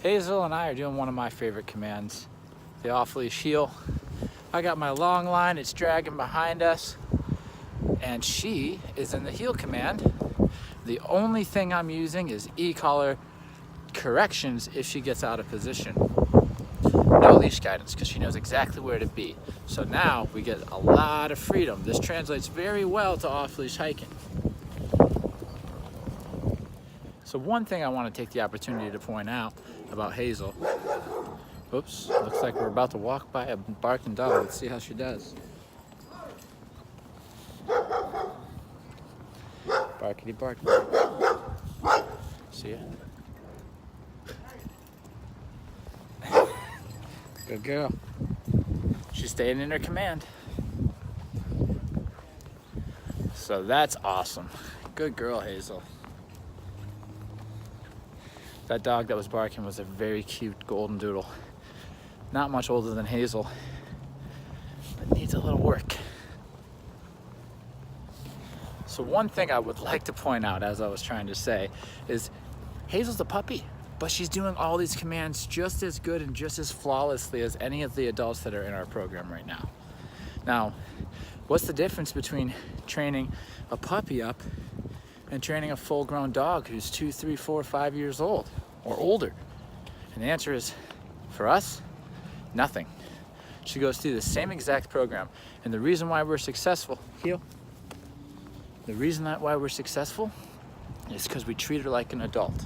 Hazel and I are doing one of my favorite commands, the off-leash heel. I got my long line, it's dragging behind us, and she is in the heel command. The only thing I'm using is e-collar corrections if she gets out of position. No leash guidance, because she knows exactly where to be. So now we get a lot of freedom. This translates very well to off-leash hiking. So one thing I want to take the opportunity to point out about Hazel. Oops, looks like we're about to walk by a barking dog. Let's see how she does. Barkity bark. See ya. Good girl. She's staying in her command. So that's awesome. Good girl, Hazel. That dog that was barking was a very cute golden doodle. Not much older than Hazel, but needs a little work. So one thing I would like to point out, as I was trying to say, is Hazel's a puppy, but she's doing all these commands just as good and just as flawlessly as any of the adults that are in our program right now. Now, what's the difference between training a puppy up and training a full-grown dog who's 2, 3, 4, 5 years old or older? And the answer is, for us, nothing. She goes through the same exact program. And the reason why we're successful, heel, the reason why we're successful is because we treat her like an adult.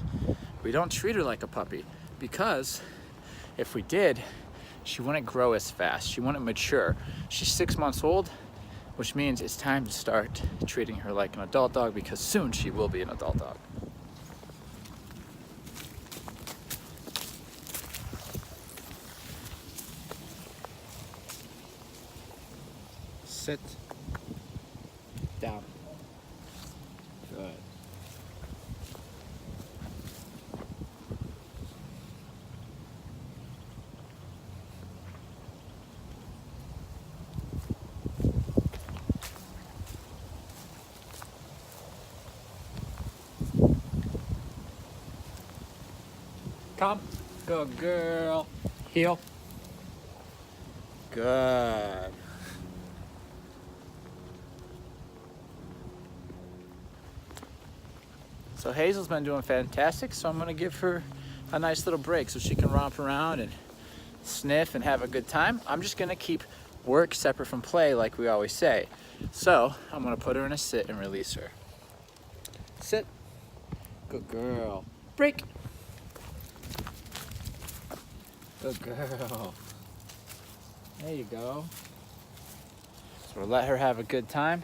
We don't treat her like a puppy, because if we did, she wouldn't grow as fast. She wouldn't mature. She's 6 months old, which means it's time to start treating her like an adult dog, because soon she will be an adult dog. Sit down. Good. Come. Good girl. Heel. Good. So Hazel's been doing fantastic, so I'm gonna give her a nice little break so she can romp around and sniff and have a good time. I'm just gonna keep work separate from play, like we always say. So I'm gonna put her in a sit and release her. Sit. Good girl. Break. Good girl. There you go. So we'll let her have a good time.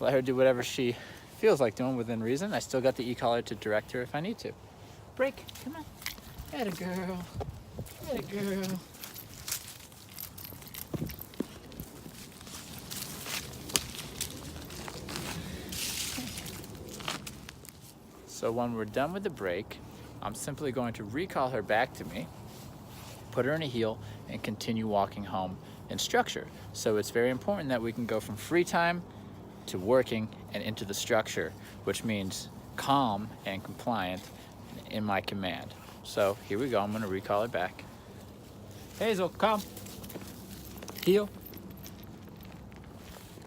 Let her do whatever she feels like doing within reason. I still got the e-collar to direct her if I need to. Break. Come on. Atta girl. Atta girl. So when we're done with the break, I'm simply going to recall her back to me, put her in a heel, and continue walking home in structure. So it's very important that we can go from free time to working and into the structure, which means calm and compliant in my command. So here we go. I'm going to recall it back. Hazel, come. Heel.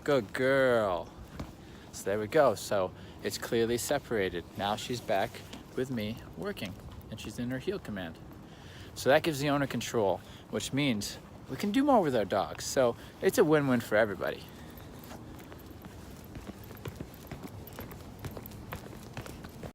Good girl. So there we go. So it's clearly separated. Now she's back with me working, and she's in her heel command. So that gives the owner control, which means we can do more with our dogs. So it's a win-win for everybody.